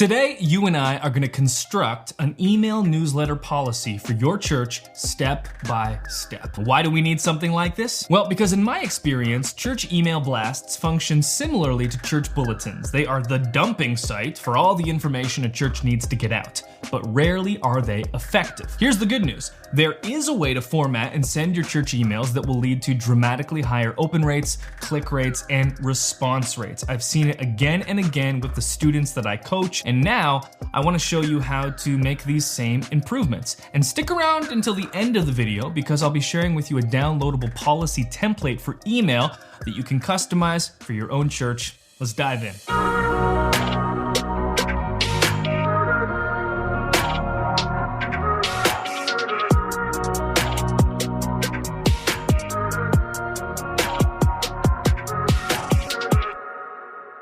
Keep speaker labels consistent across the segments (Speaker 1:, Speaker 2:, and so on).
Speaker 1: Today, you and I are going to construct an email newsletter policy for your church step by step. Why do we need something like this? Well, because in my experience, church email blasts function similarly to church bulletins. They are the dumping site for all the information a church needs to get out, but rarely are they effective. Here's the good news. There is a way to format and send your church emails that will lead to dramatically higher open rates, click rates, and response rates. I've seen it again and again with the students that I coach, and now I want to show you how to make these same improvements. And stick around until the end of the video because I'll be sharing with you a downloadable policy template for email that you can customize for your own church. Let's dive in.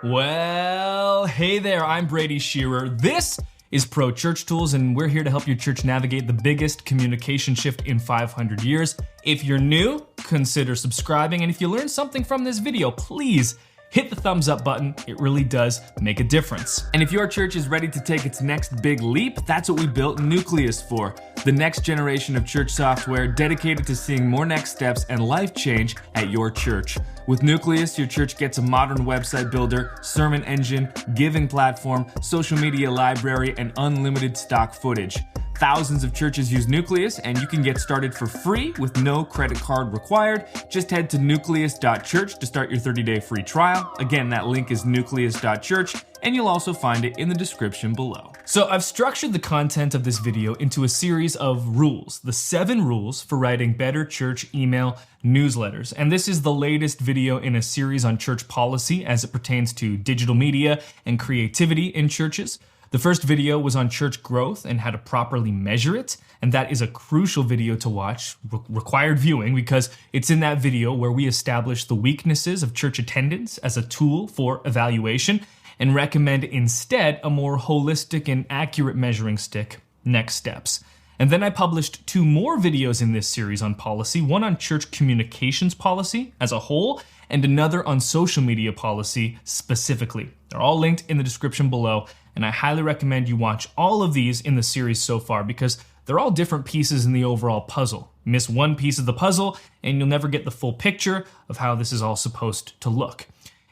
Speaker 1: Well, hey there, I'm Brady Shearer. This is Pro Church Tools, and we're here to help your church navigate the biggest communication shift in 500 years. If you're new, consider subscribing, and if you learned something from this video, please hit the thumbs up button. It really does make a difference. And if your church is ready to take its next big leap, that's what we built Nucleus for. The next generation of church software dedicated to seeing more next steps and life change at your church. With Nucleus, your church gets a modern website builder, sermon engine, giving platform, social media library, and unlimited stock footage. Thousands of churches use Nucleus, and you can get started for free with no credit card required. Just head to nucleus.church to start your 30-day free trial. Again, that link is nucleus.church, and you'll also find it in the description below. So I've structured the content of this video into a series of rules, the 7 rules for writing better church email newsletters. And this is the latest video in a series on church policy as it pertains to digital media and creativity in churches. The first video was on church growth and how to properly measure it, and that is a crucial video to watch, required viewing, because it's in that video where we establish the weaknesses of church attendance as a tool for evaluation and recommend instead a more holistic and accurate measuring stick, next steps. And then I published 2 more videos in this series on policy, one on church communications policy as a whole, and another on social media policy specifically. They're all linked in the description below, and I highly recommend you watch all of these in the series so far because they're all different pieces in the overall puzzle. Miss one piece of the puzzle, and you'll never get the full picture of how this is all supposed to look.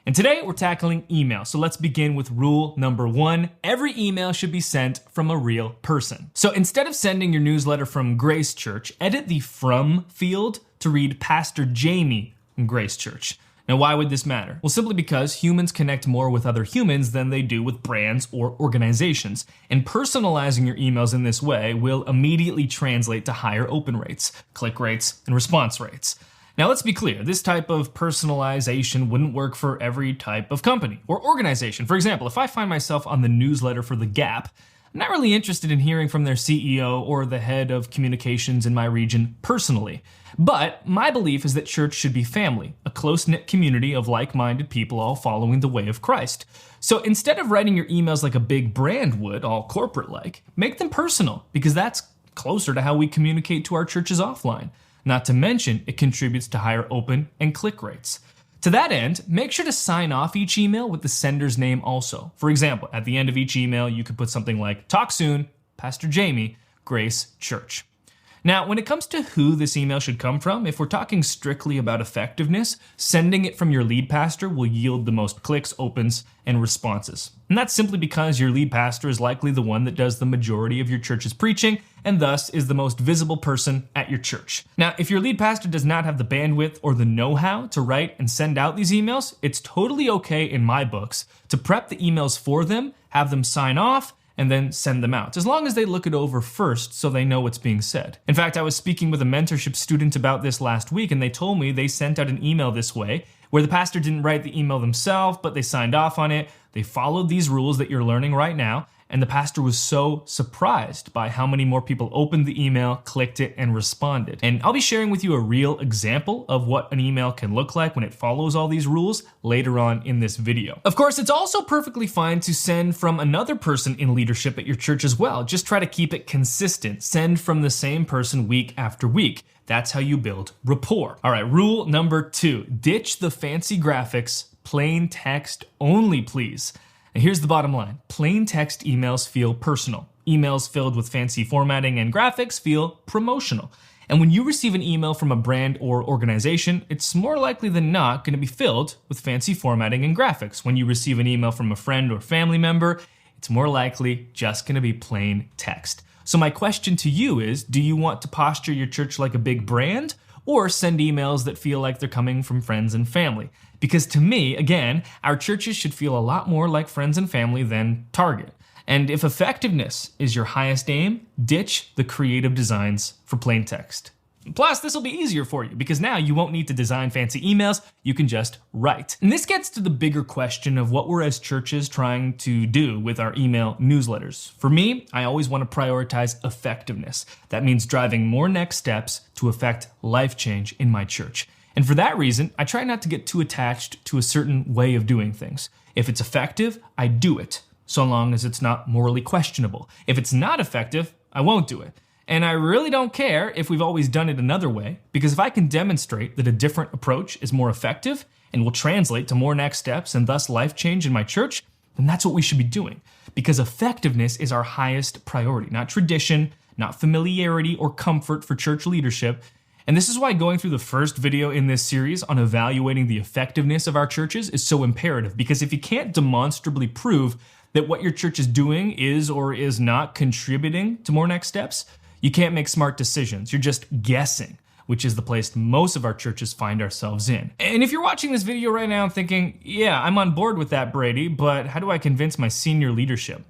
Speaker 1: And today we're tackling email, so let's begin with rule number 1. Every email should be sent from a real person. So instead of sending your newsletter from Grace Church, edit the from field to read Pastor Jamie in Grace Church. Now, why would this matter? Well, simply because humans connect more with other humans than they do with brands or organizations. And personalizing your emails in this way will immediately translate to higher open rates, click rates, and response rates. Now, let's be clear. This type of personalization wouldn't work for every type of company or organization. For example, if I find myself on the newsletter for The Gap, I'm not really interested in hearing from their CEO or the head of communications in my region personally. But my belief is that church should be family, a close-knit community of like-minded people all following the way of Christ. So instead of writing your emails like a big brand would, all corporate-like, make them personal, because that's closer to how we communicate to our churches offline. Not to mention, it contributes to higher open and click rates. To that end, make sure to sign off each email with the sender's name also. For example, at the end of each email, you could put something like, "Talk soon, Pastor Jamie, Grace Church." Now, when it comes to who this email should come from, if we're talking strictly about effectiveness, sending it from your lead pastor will yield the most clicks, opens, and responses. And that's simply because your lead pastor is likely the one that does the majority of your church's preaching, and thus is the most visible person at your church. Now, if your lead pastor does not have the bandwidth or the know-how to write and send out these emails, it's totally okay in my books to prep the emails for them, have them sign off, and then send them out, as long as they look it over first so they know what's being said. In fact, I was speaking with a mentorship student about this last week, and they told me they sent out an email this way, where the pastor didn't write the email themselves, but they signed off on it. They followed these rules that you're learning right now, and the pastor was so surprised by how many more people opened the email, clicked it, and responded. And I'll be sharing with you a real example of what an email can look like when it follows all these rules later on in this video. Of course, it's also perfectly fine to send from another person in leadership at your church as well. Just try to keep it consistent. Send from the same person week after week. That's how you build rapport. All right, rule number 2, ditch the fancy graphics, plain text only, please. And here's the bottom line. Plain text emails feel personal. Emails filled with fancy formatting and graphics feel promotional. And when you receive an email from a brand or organization, it's more likely than not going to be filled with fancy formatting and graphics. When you receive an email from a friend or family member, it's more likely just going to be plain text. So my question to you is, do you want to posture your church like a big brand, or send emails that feel like they're coming from friends and family? Because to me, again, our churches should feel a lot more like friends and family than Target. And if effectiveness is your highest aim, ditch the creative designs for plain text. Plus, this will be easier for you because now you won't need to design fancy emails, you can just write. And this gets to the bigger question of what we're as churches trying to do with our email newsletters. For me, I always want to prioritize effectiveness. That means driving more next steps to affect life change in my church. And for that reason, I try not to get too attached to a certain way of doing things. If it's effective, I do it, so long as it's not morally questionable. If it's not effective, I won't do it. And I really don't care if we've always done it another way, because if I can demonstrate that a different approach is more effective and will translate to more next steps and thus life change in my church, then that's what we should be doing. Because effectiveness is our highest priority, not tradition, not familiarity or comfort for church leadership. And this is why going through the first video in this series on evaluating the effectiveness of our churches is so imperative, because if you can't demonstrably prove that what your church is doing is or is not contributing to more next steps, you can't make smart decisions. You're just guessing, which is the place most of our churches find ourselves in. And if you're watching this video right now thinking, yeah, I'm on board with that, Brady, but how do I convince my senior leadership?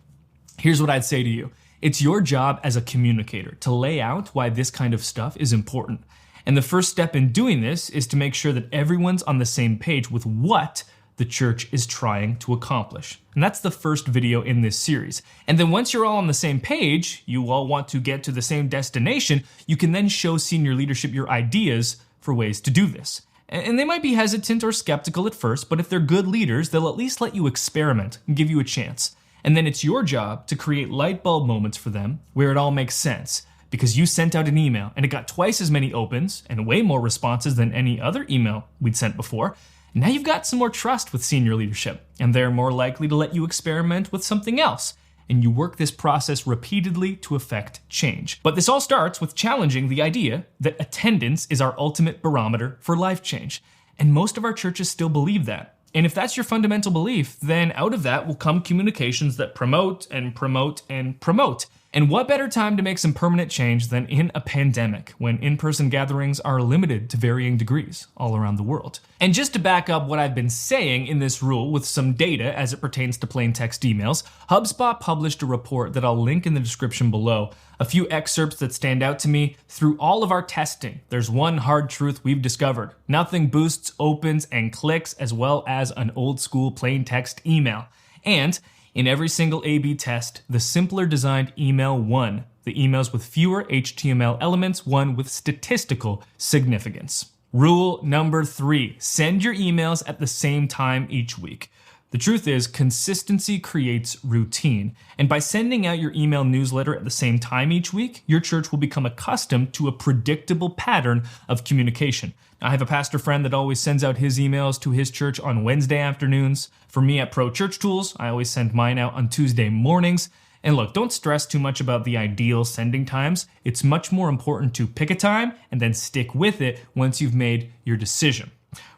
Speaker 1: Here's what I'd say to you. It's your job as a communicator to lay out why this kind of stuff is important. And the first step in doing this is to make sure that everyone's on the same page with what the church is trying to accomplish. And that's the first video in this series. And then once you're all on the same page, you all want to get to the same destination, you can then show senior leadership your ideas for ways to do this. And they might be hesitant or skeptical at first, but if they're good leaders, they'll at least let you experiment and give you a chance. And then it's your job to create light bulb moments for them where it all makes sense. Because you sent out an email and it got twice as many opens and way more responses than any other email we'd sent before. Now you've got some more trust with senior leadership, and they're more likely to let you experiment with something else. And you work this process repeatedly to affect change. But this all starts with challenging the idea that attendance is our ultimate barometer for life change. And most of our churches still believe that. And if that's your fundamental belief, then out of that will come communications that promote and promote and promote. And what better time to make some permanent change than in a pandemic, when in-person gatherings are limited to varying degrees all around the world. And just to back up what I've been saying in this rule with some data as it pertains to plain text emails, HubSpot published a report that I'll link in the description below. A few excerpts that stand out to me. Through all of our testing, there's one hard truth we've discovered. Nothing boosts opens and clicks as well as an old school plain text email. And in every single A/B test, the simpler designed email won. The emails with fewer HTML elements won with statistical significance. Rule number 3, send your emails at the same time each week. The truth is, consistency creates routine. And by sending out your email newsletter at the same time each week, your church will become accustomed to a predictable pattern of communication. I have a pastor friend that always sends out his emails to his church on Wednesday afternoons. For me at Pro Church Tools, I always send mine out on Tuesday mornings. And look, don't stress too much about the ideal sending times. It's much more important to pick a time and then stick with it once you've made your decision.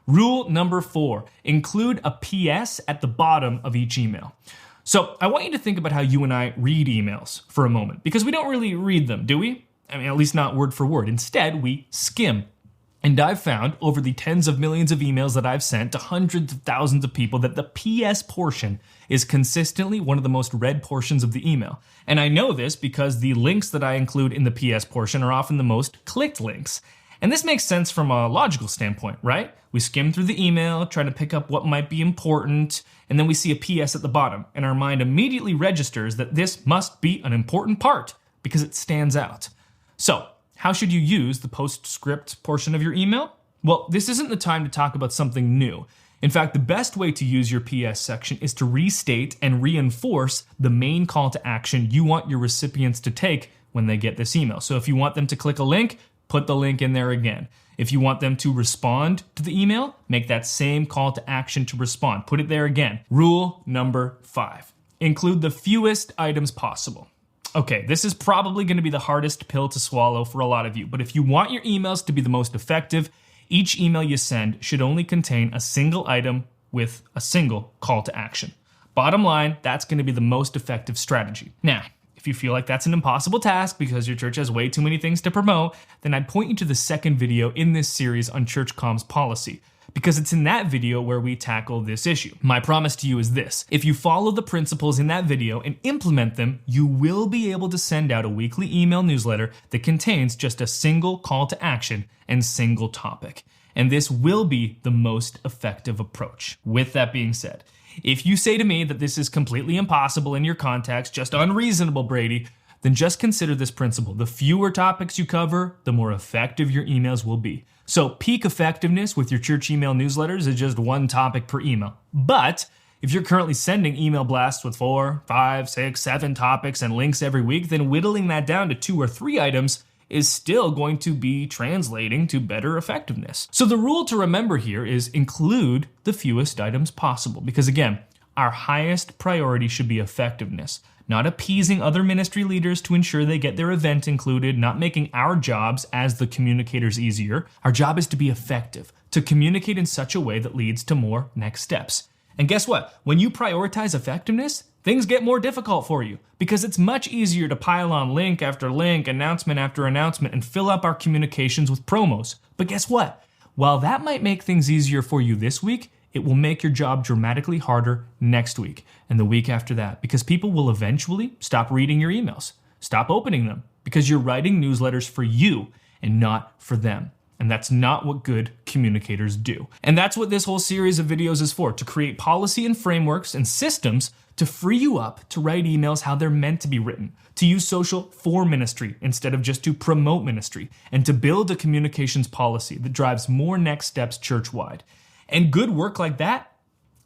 Speaker 1: Rule number 4, include a PS at the bottom of each email. So I want you to think about how you and I read emails for a moment, because we don't really read them, do we? I mean, at least not word for word. Instead, we skim. And I've found over the tens of millions of emails that I've sent to hundreds of thousands of people that the PS portion is consistently one of the most read portions of the email. And I know this because the links that I include in the PS portion are often the most clicked links. And this makes sense from a logical standpoint, right? We skim through the email, try to pick up what might be important, and then we see a PS at the bottom, and our mind immediately registers that this must be an important part because it stands out. So, how should you use the postscript portion of your email? Well, this isn't the time to talk about something new. In fact, the best way to use your PS section is to restate and reinforce the main call to action you want your recipients to take when they get this email. So if you want them to click a link, put the link in there again. If you want them to respond to the email, make that same call to action to respond. Put it there again. Rule number 5, include the fewest items possible. Okay, this is probably going to be the hardest pill to swallow for a lot of you, but if you want your emails to be the most effective, each email you send should only contain a single item with a single call to action. Bottom line, that's going to be the most effective strategy. Now, if you feel like that's an impossible task because your church has way too many things to promote, then I'd point you to the second video in this series on church comms policy, because it's in that video where we tackle this issue. My promise to you is this: if you follow the principles in that video and implement them, you will be able to send out a weekly email newsletter that contains just a single call to action and single topic. And this will be the most effective approach. With that being said, if you say to me that this is completely impossible in your context, just unreasonable, Brady, then just consider this principle. The fewer topics you cover, the more effective your emails will be. So peak effectiveness with your church email newsletters is just one topic per email. But if you're currently sending email blasts with 4, 5, 6, 7 topics and links every week, then whittling that down to 2 or 3 items is still going to be translating to better effectiveness. So the rule to remember here is include the fewest items possible, because again, our highest priority should be effectiveness, not appeasing other ministry leaders to ensure they get their event included, not making our jobs as the communicators easier. Our job is to be effective, to communicate in such a way that leads to more next steps. And guess what? When you prioritize effectiveness, things get more difficult for you, because it's much easier to pile on link after link, announcement after announcement, and fill up our communications with promos. But guess what? While that might make things easier for you this week, it will make your job dramatically harder next week and the week after that, because people will eventually stop reading your emails, stop opening them, because you're writing newsletters for you and not for them. And that's not what good communicators do. And that's what this whole series of videos is for, to create policy and frameworks and systems to free you up to write emails how they're meant to be written, to use social for ministry instead of just to promote ministry, and to build a communications policy that drives more next steps church-wide. And good work like that,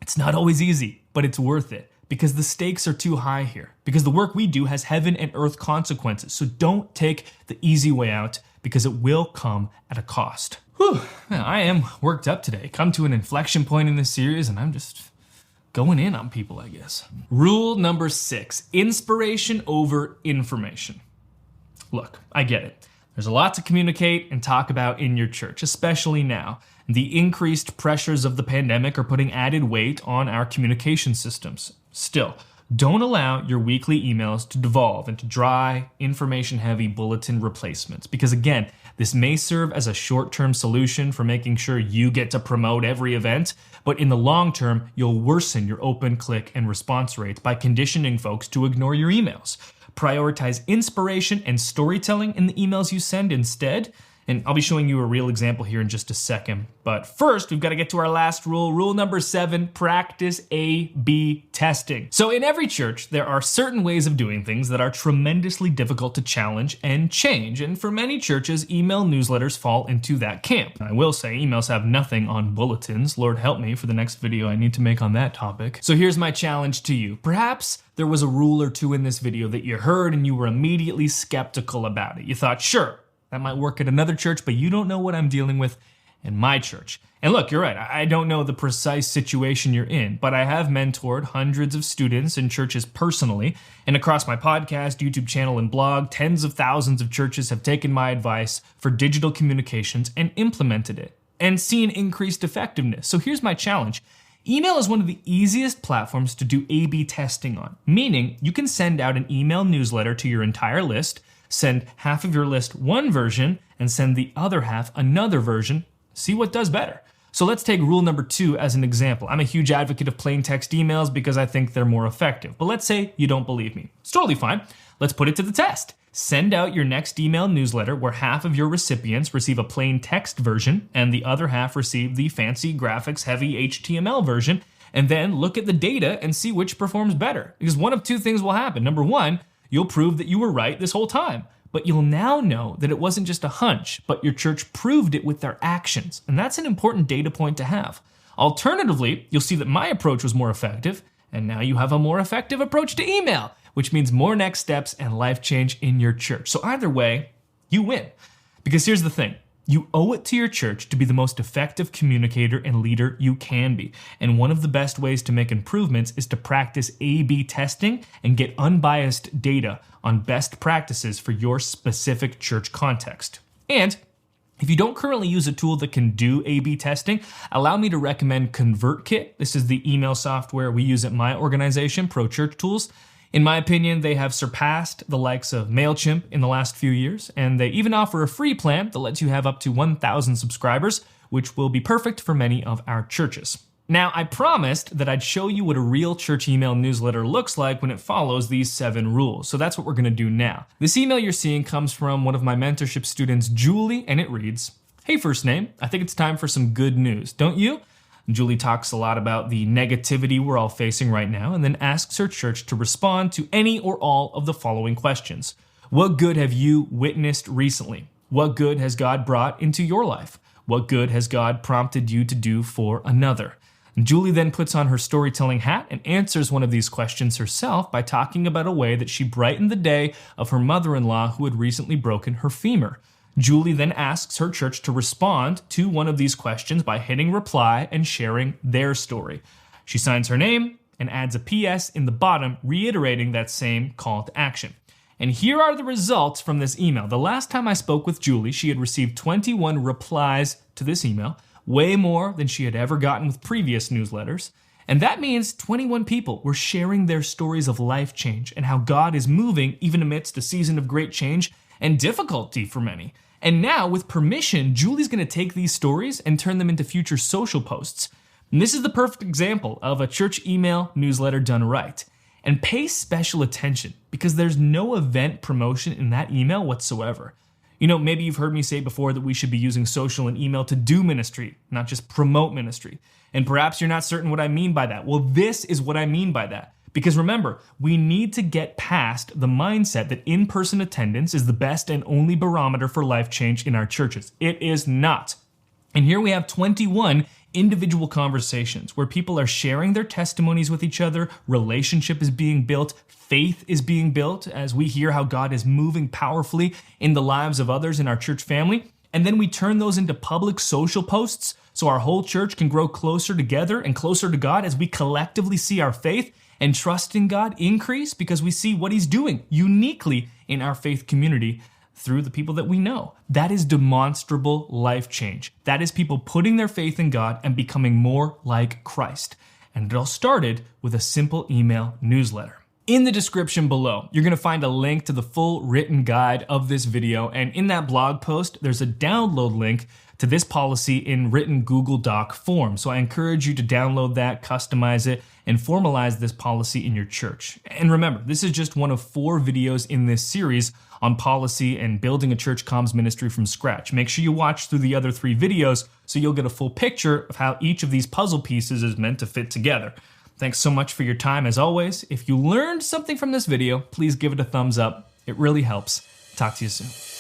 Speaker 1: it's not always easy, but it's worth it, because the stakes are too high here, because the work we do has heaven and earth consequences. So don't take the easy way out, because it will come at a cost. Whew, I am worked up today. Come to an inflection point in this series, and I'm just going in on people, I guess. Rule number 6, inspiration over information. Look, I get it. There's a lot to communicate and talk about in your church, especially now. The increased pressures of the pandemic are putting added weight on our communication systems. Still, don't allow your weekly emails to devolve into dry, information-heavy bulletin replacements, because again, this may serve as a short-term solution for making sure you get to promote every event, but in the long term, you'll worsen your open, click, and response rates by conditioning folks to ignore your emails. Prioritize inspiration and storytelling in the emails you send instead. And I'll be showing you a real example here in just a second. But first, we've got to get to our last rule. Rule number 7, practice A/B testing. So in every church, there are certain ways of doing things that are tremendously difficult to challenge and change. And for many churches, email newsletters fall into that camp. I will say emails have nothing on bulletins. Lord help me for the next video I need to make on that topic. So here's my challenge to you. Perhaps there was a rule or two in this video that you heard and you were immediately skeptical about it. You thought, sure, that might work at another church, but you don't know what I'm dealing with in my church. And look, you're right, I don't know the precise situation you're in, but I have mentored hundreds of students in churches personally, and across my podcast, YouTube channel, and blog, tens of thousands of churches have taken my advice for digital communications and implemented it, and seen increased effectiveness. So here's my challenge. Email is one of the easiest platforms to do A/B testing on, meaning you can send out an email newsletter to your entire list, send half of your list one version, and send the other half another version. See what does better. So let's take rule number 2 as an example. I'm a huge advocate of plain text emails because I think they're more effective. But let's say you don't believe me. It's totally fine. Let's put it to the test. Send out your next email newsletter where half of your recipients receive a plain text version and the other half receive the fancy graphics heavy HTML version, and then look at the data and see which performs better. Because one of two things will happen. Number 1, you'll prove that you were right this whole time, but you'll now know that it wasn't just a hunch, but your church proved it with their actions. And that's an important data point to have. Alternatively, you'll see that my approach was more effective, and now you have a more effective approach to email, which means more next steps and life change in your church. So either way, you win. Because here's the thing. You owe it to your church to be the most effective communicator and leader you can be. And one of the best ways to make improvements is to practice A/B testing and get unbiased data on best practices for your specific church context. And if you don't currently use a tool that can do A/B testing, allow me to recommend ConvertKit. This is the email software we use at my organization, Pro Church Tools. In my opinion, they have surpassed the likes of MailChimp in the last few years, and they even offer a free plan that lets you have up to 1,000 subscribers, which will be perfect for many of our churches. Now, I promised that I'd show you what a real church email newsletter looks like when it follows these 7 rules, so that's what we're going to do now. This email you're seeing comes from one of my mentorship students, Julie, and it reads, "Hey, First Name, I think it's time for some good news, don't you?" Julie talks a lot about the negativity we're all facing right now and then asks her church to respond to any or all of the following questions. What good have you witnessed recently? What good has God brought into your life? What good has God prompted you to do for another? And Julie then puts on her storytelling hat and answers one of these questions herself by talking about a way that she brightened the day of her mother-in-law who had recently broken her femur. Julie then asks her church to respond to one of these questions by hitting reply and sharing their story. She signs her name and adds a PS in the bottom, reiterating that same call to action. And here are the results from this email. The last time I spoke with Julie, she had received 21 replies to this email, way more than she had ever gotten with previous newsletters. And that means 21 people were sharing their stories of life change and how God is moving even amidst a season of great change and difficulty for many. And now, with permission, Julie's going to take these stories and turn them into future social posts. And this is the perfect example of a church email newsletter done right. And pay special attention because there's no event promotion in that email whatsoever. You know, maybe you've heard me say before that we should be using social and email to do ministry, not just promote ministry. And perhaps you're not certain what I mean by that. Well, this is what I mean by that. Because remember, we need to get past the mindset that in-person attendance is the best and only barometer for life change in our churches. It is not. And here we have 21 individual conversations where people are sharing their testimonies with each other, relationship is being built, faith is being built as we hear how God is moving powerfully in the lives of others in our church family. And then we turn those into public social posts so our whole church can grow closer together and closer to God as we collectively see our faith and trust in God increase because we see what He's doing uniquely in our faith community through the people that we know. That is demonstrable life change. That is people putting their faith in God and becoming more like Christ. And it all started with a simple email newsletter. In the description below, you're going to find a link to the full written guide of this video. And in that blog post, there's a download link to this policy in written Google Doc form. So I encourage you to download that, customize it, and formalize this policy in your church. And remember, this is just one of 4 videos in this series on policy and building a church comms ministry from scratch. Make sure you watch through the other 3 videos so you'll get a full picture of how each of these puzzle pieces is meant to fit together. Thanks so much for your time as always. If you learned something from this video, please give it a thumbs up. It really helps. Talk to you soon.